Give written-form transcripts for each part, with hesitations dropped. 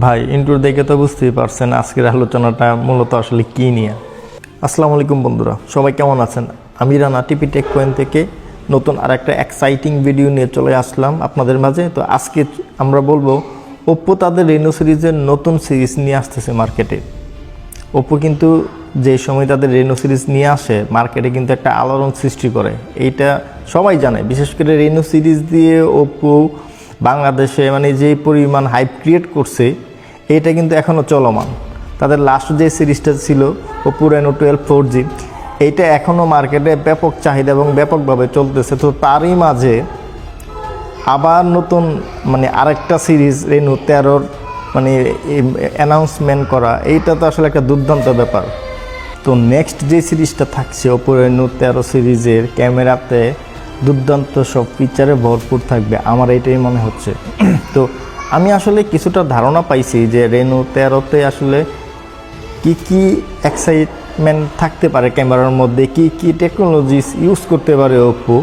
ভাই ইন্ট্রো দেখে তো বুঝতেই পারছেন আজকের আলোচনাটা মূলত আসলে কী নিয়ে। আসসালামু আলাইকুম বন্ধুরা, সবাই কেমন আছেন? আমি রানা টিপি টেক পয়েন্ট থেকে নতুন আর একটা এক্সাইটিং ভিডিও নিয়ে চলে আসলাম আপনাদের মাঝে। তো আজকে আমরা বলবো ওপ্পো তাদের রেনো সিরিজের নতুন সিরিজ নিয়ে আসতেছে মার্কেটে। ওপ্পো কিন্তু যে সময় তাদের রেনো সিরিজ নিয়ে আসে মার্কেটে কিন্তু একটা আলোড়ন সৃষ্টি করে, এইটা সবাই জানে। বিশেষ করে রেনো সিরিজ দিয়ে ওপ্পো বাংলাদেশে যে পরিমাণ হাইপ ক্রিয়েট করছে এটা কিন্তু এখনও চলমান। তাদের লাস্ট যে সিরিজটা ছিল ওপ্পো রেনো 12 4G, এইটা এখনও মার্কেটে ব্যাপক চাহিদা এবং ব্যাপকভাবে চলতেছে। তো তারই মাঝে আবার নতুন আরেকটা সিরিজ রেনো 13 অ্যানাউন্সমেন্ট করা, এইটা তো আসলে একটা দুর্দান্ত ব্যাপার। তো নেক্সট যে সিরিজটা থাকছে ওপ্পো রেনো 13 সিরিজের ক্যামেরাতে দুর্দান্ত সব ফিচারে ভরপুর থাকবে, আমার এটাই মনে হচ্ছে। তো আমি আসলে কিছুটা ধারণা পাইছি যে রেনো 13তে আসলে কি এক্সাইটমেন্ট থাকতে পারে, ক্যামেরার মধ্যে কি টেকনোলজিস ইউজ করতে পারে ওপ্পো।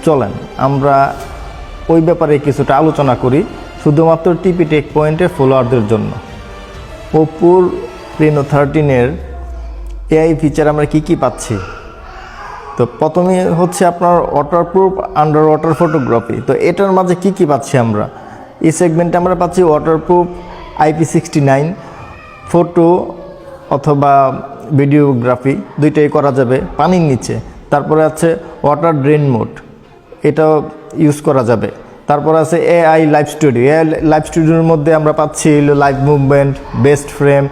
চলেন আমরা ওই ব্যাপারে কিছুটা আলোচনা করি, শুধুমাত্র টিপি টেক পয়েন্টের ফলোয়ারদের জন্য। ওপ্পোর রেনো 13-এর এআই ফিচার আমরা কি পাচ্ছি। তো প্রথমে হচ্ছে আপনার ওয়াটারপ্রুফ আন্ডার ওয়াটার ফটোগ্রাফি। তো এটার মাঝে কি পাচ্ছি আমরা? এই সেগমেন্টে আমরা পাচ্ছি ওয়াটারপ্রুফ IP69 ফটো অথবা ভিডিওগ্রাফি দুইটাই করা যাবে পানির নিচে। তারপরে আছে ওয়াটার ড্রেন মোড, এটাও ইউজ করা যাবে। তারপর আছে AI live studio. AI live স্টুডিওর মধ্যে আমরা পাচ্ছি live movement, best frame,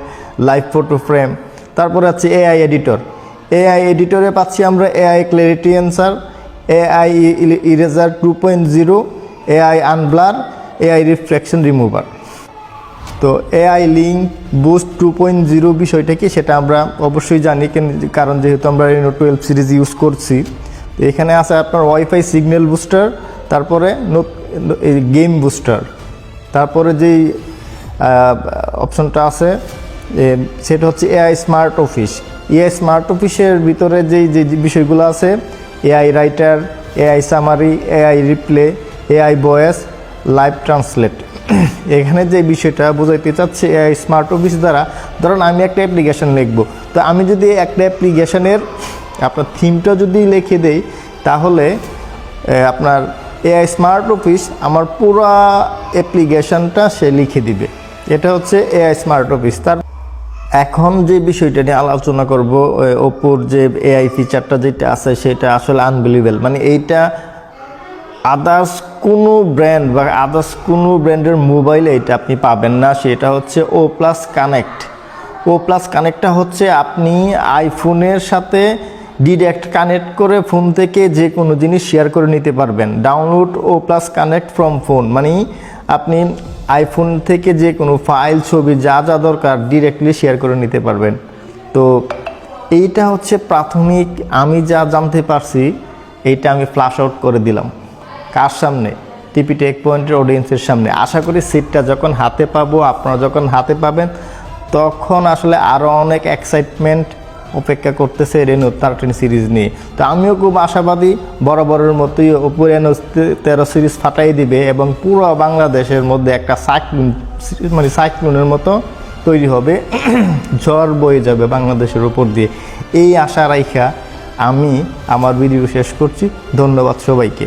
live photo frame. তারপরে আছে AI এডিটর। AI এডিটরে পাচ্ছি আমরা AI clarity answer, AI eraser 2.0, AI আনব্লার, AI reflection remover. তো AI লিঙ্ক বুস্ট 2.0 বিষয়টা কি সেটা আমরা অবশ্যই জানি, কারণ যেহেতু আমরা রেনো 12 সিরিজ ইউজ করছি। তো এখানে আছে আপনার ওয়াইফাই সিগন্যাল বুস্টার, তারপরে গেম বুস্টার। তারপরে যেই অপশনটা আছে সেটা হচ্ছে AI smart office. AI smart অফিসের ভিতরে যে বিষয়গুলো আছে AI writer, AI summary, AI reply, AI voice, live translate. এখানে যে বিষয়টা বোঝাইতে চাচ্ছে AI স্মার্ট অফিস দ্বারা, ধরুন আমি একটা অ্যাপ্লিকেশান লিখব, তো আমি যদি একটা অ্যাপ্লিকেশানের আপনার থিমটা যদি লিখে দেই তাহলে আপনার AI স্মার্ট অফিস আমার পুরো অ্যাপ্লিকেশানটা সে লিখে দিবে। এটা হচ্ছে AI স্মার্ট অফিস। তার এখন যে বিষয়টা নিয়ে আলোচনা করব, ওপ্পোর যে AI ফিচারটা যেটা আছে সেটা আসলে আনবিলিভেবল। এইটা আদার্স কোনো ব্র্যান্ড বা আদার্স কোনো ব্র্যান্ডের মোবাইলে এটা আপনি পাবেন না। সেটা হচ্ছে O+ কানেক্ট। O+ কানেক্টটা হচ্ছে আপনি আইফোনের সাথে ডিরেক্ট কানেক্ট করে ফোন থেকে যে কোনো জিনিস শেয়ার করে নিতে পারবেন। Download O+ connect from phone, আপনি আইফোন থেকে যে কোনো ফাইল, ছবি যা দরকার ডিরেক্টলি শেয়ার করে নিতে পারবেন। তো এইটা হচ্ছে প্রাথমিক আমি যা জানতে পারছি, এইটা আমি ফ্ল্যাশ আউট করে দিলাম। কার সামনে? টিপি টেক পয়েন্টের অডিয়েন্সের সামনে। আশা করি সিটটা যখন হাতে পাবো, আপনারা যখন হাতে পাবেন, তখন আসলে আরও অনেক এক্সাইটমেন্ট অপেক্ষা করতেছে রেনো 13 সিরিজ নিয়ে। তো আমিও খুব আশাবাদী, বরাবরের মতোই ওপ্পো রেনো 13 সিরিজ ফাটাই দিবে এবং পুরো বাংলাদেশের মধ্যে একটা সাইক্লোনের মতো তৈরি হবে, ঝড় বয়ে যাবে বাংলাদেশের উপর দিয়ে। এই আশা রাইখা আমি আমার ভিডিও শেষ করছি। ধন্যবাদ সবাইকে।